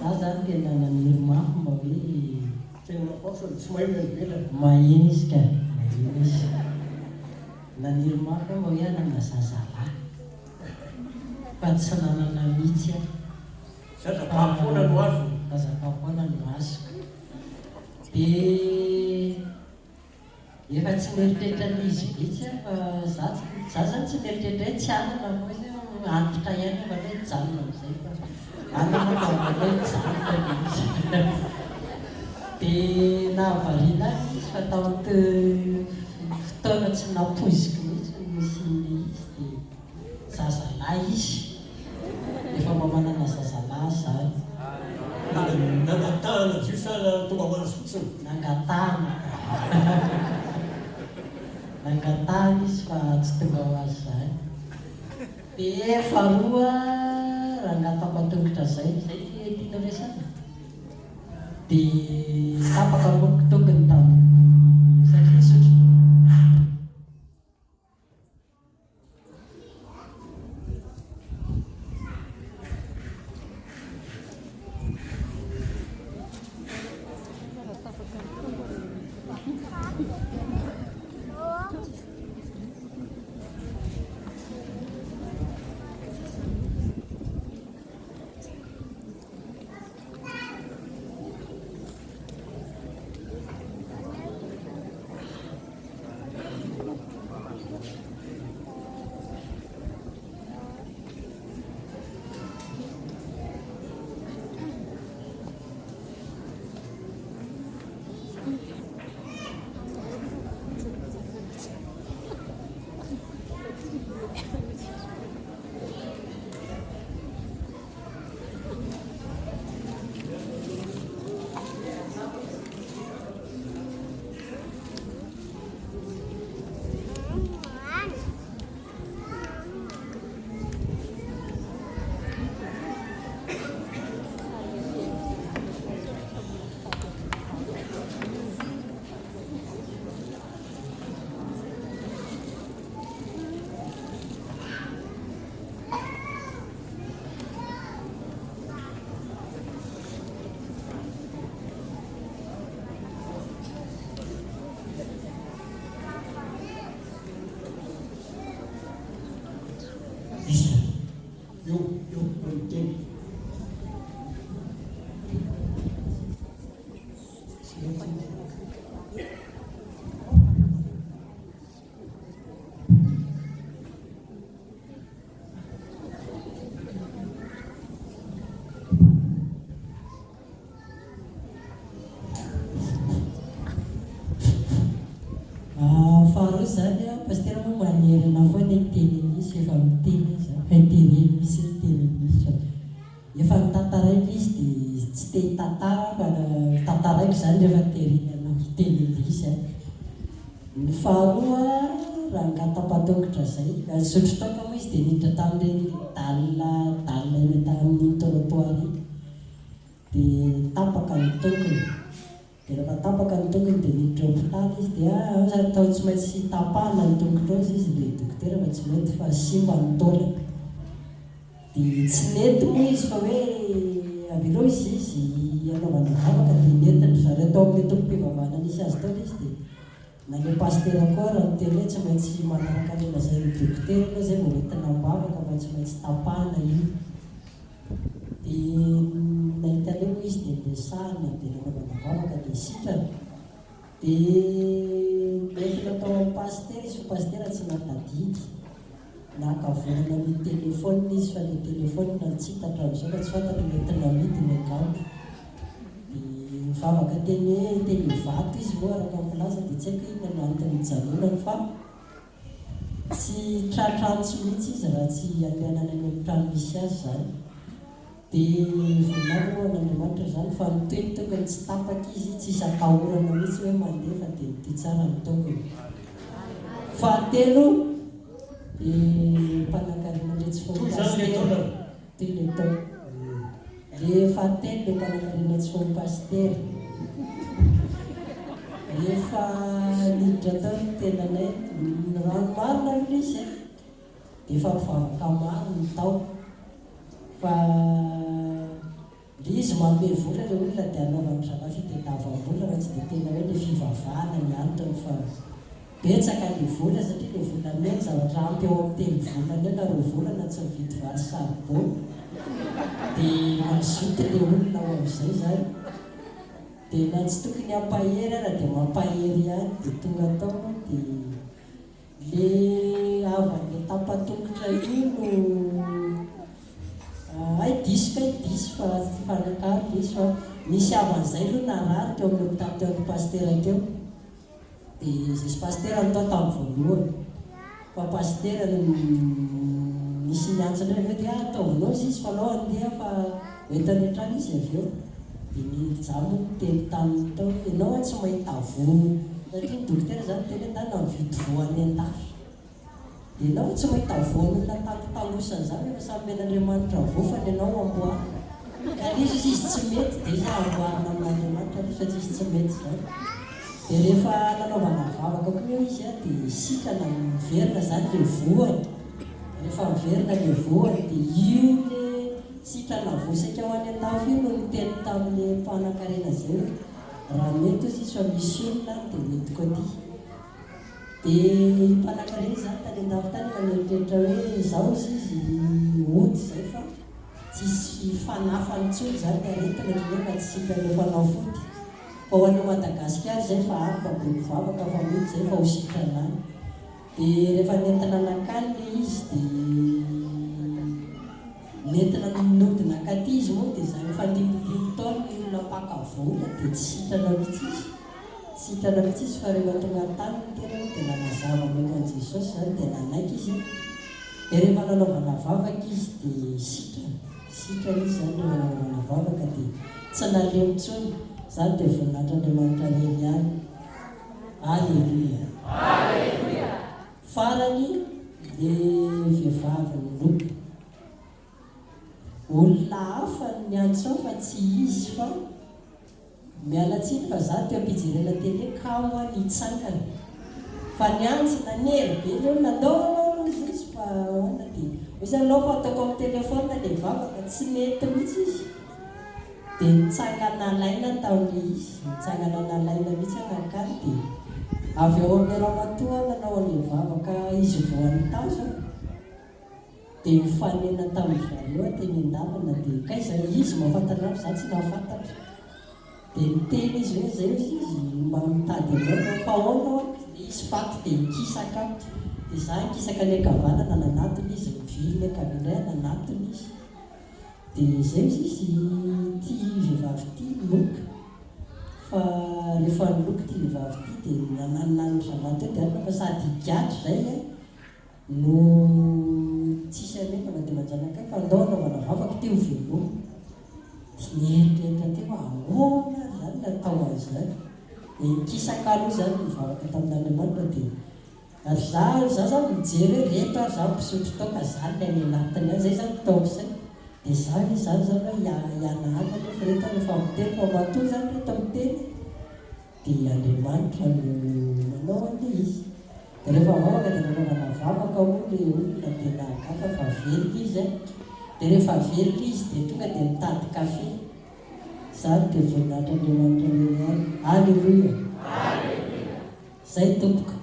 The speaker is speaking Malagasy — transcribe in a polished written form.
Za zany tena naniry mafy mba hoe tena fosiny tsy mahay velatra. maheno izy ka maheno izy. Naniry mafy mba hoe anana zazalahy fa tsy nanana mihitsy aho. Zazam-pahafoana no azo. Zazam-pahafoana no azoko. Dia efa tsy mieritreritra n'izy mihitsy aho fa za zany tsy mieritreritra hoe tsy anana fa hoe antitra ihany efa hoe mijanona amin'izay fa anana fa hoe mijanona izy. Dia nahavariana azy izy fa tao amin'ny fotoana tsy napoiziko mihitsy misy izy dia zazalahy izy. Efa mba manana zazalahy zany. Nangatahana jusana tonga ho azy fotsiny. Nangatahana. Nangatahana izy fa tsy tonga ho azy zany. Dia faharoa raha natampatongotra zay tiana resana. Dia tapaka moniko tongony taminy satria sotro. Faharoa zany a pastera moa manerana foana hiteny izy efa miteny izy haitereny misy hiteny izy efa nitantaraiko izy dia tsy te hitantara fa tantaraiko zany rehefa terenana hiteny izy a. Ny faharoa raha ngatampatongotra zay sotro taoka moa izy dia niditra tamin'ireny dalina eny tamin'ny trottoir dia tapaka ny tongony. Dia rehefa tapaka ny tongony dia niditra hopitaly izy dia atao tsy maintsy tapahana ny tongotra ao izy dia dokotera fa tsy mety fa simba ny taolana. Dia tsy nety moa izy fa hoe averao izy anaovana vavaka dia netiny zareo atao amin'ny tompom-pivavahana nisy azy tao izy dia nale pastera koa raha miteny hoe tsy maintsy manaraka ny lazain'ny dokotera aloha zay vao entina bavaka fa tsy maintsy tapahana io. Dia nahita an'io moa izy dia lesahana dia nanaovana vavaka dia sitrana. Dia nefina tao amin'ny pastera izy fa pastera tsy natadidy. Nakavonana ny telefônina izy fa ny telefônina nitsitatra amin'izao fa tsy fantatra mety namidy ny akamo. Dia mivavaka teny vato izy moa araka ny filaza dia tsy haiko inona no antony hijanonany fa tsy tratrantsy mihitsy izy raha tsy andehanany any amin'ny trano misy azy zany. Dia voninahitra moa n'Andriamanitra zany fa ny toeny tokony tsy tapaka izy tsy hisy atahorana mihitsy hoe mandefa dia mity tsara ny tongony. Fahatelo mpanankarena ilay tsy fompastera teo ilay tao. Dia fahatelo ilay mpanankarena tsy fompastera. Rehefa niditra tao ny tenanay ny rano marina aloha izy dia efa mivavaka maro ny tao fa Le izy manome vola le olona dia anaovany zava fitadiavam-bola raha tsy dia tena hoe le fivavahana ny antony fa betsaka le vola satria le volamena zavatra ampy eo amin'ny telo volana eo na roa volana tsy mividy vary saribô dia mazoto le olona ao amin'izay zany dia na tsy tokony hampahery ara dia mampahery ihany dia tonga tao dia le avan'le tapatongotra io no diso fa fanakaro diso fa misy avan'izay aloha narary teo amin'ny hopitaly teo amin'ny pastera teo dia zay pastera nitao tamin'ny voalohany fa pastera misy niantsona rehefa dia ataovinao izy fa anao andeha fa entany an-trano izy avy eo dia nizaho moa teny taminy tao ianao tsy mahita vo satria ny dokotera zany teny an-tany mividy vo any an-dafy dia ianao tsy mahita voan'olona tangotangosana zany efa samy men'Andriamanitra vo fa ny anao amboary ka izy tsy mety dia izy amboarina amin'Andriamanitra fa izy tsy mety zany dia rehefa nanaovana vavaka koa eo izy dia sitrana miverina zany le voany rehefa miverina le voany dia io le sitrana vosaka ao any an-dafy io no niteny tamin'ny mpanan-karena zay raha mety ozy izy fa misy olona dia mety koa ty dia mpanan-karena zany tany an-dafy tany maneritreitra hoe izao izy ody zay fa tsisy fanafany tsony zany aretina rehefa tsy sitrana fanao foty fa ho an'ny Madagasikara zay fa ariko be mivavaka fa mety zay fa ho sitrana any dia rehefa nentina nakany le izy dia nentina nodina katy izy moa dia zany efa 5 taona ny olona mpakavola dia tsy sitrana mihitsy izy sitrana mihitsy izy fa rehefa tonga tany tena dia nanazava mekan'i Jesosy zany dia nanaiky izy dia rehefa nanaovana vavaka izy dia sitrana izy zany rehefa nanaovana vavaka dia tsy nalemy intsony zany dia voninahitran'Andriamanitra reny ihany. Alleluia. Farany le vehivavy miloko olona hafa ny antso fa tsy izy fa mialatsiny fa za teo ampijerena tele kamo any hitsangana fa ny antsy nanery be le olona andao izy fa ona dia izy anao fa ataoko amin'ny telefona le vavaka tsy mety mihitsy izy dia nitsangana laina taon'le izy nitsangana nalaina mihitsy anakany dia avy ao amin'ny ramatoa nanao an'le vavaka izy voan'ny tazo dia mifanena tamin'ny zareo dia mindavana dia kaiza izy mahafantatra za tsy nahafantatra dia niteny izy hoe zay izy mba mitady anao fa ahoana izy faty dia nikisaka dia za nikisaka ny ankavanana nanatiny izy mivily ny ankavindray nanatiny izy dia zay izy tia vehivavy tia loka fa rehefa niloka tia vehivavy tia dia nananany zavatra dia fa sady higatry zay no tsisy anefana dia manjanaka fa andao anaovana vavaka teo veloma dia nieritreritra teo ahoana zany natao azy zany dia nikisaka aloha zany mivavaka tamin'Andriamanitra dia ary za zany mijery hoe reto ary za mpisotro tao ka zany ny any anatiny any zay zany taoko izay dia za hoe zany zany hoe ianahana nefa reto rehefa miteny fa matoa zany reto miteny dia Andriamanitra no manao an'le izy dia rehefa vavaka dia nanaovana vavaka moa le olona dia nahagaga fa velona izy dia rehefa velona izy dia tonga dia mitady kafe zany dia voninahitran'Andriamanitra reny ihany. Alleluia. Zay tompoko.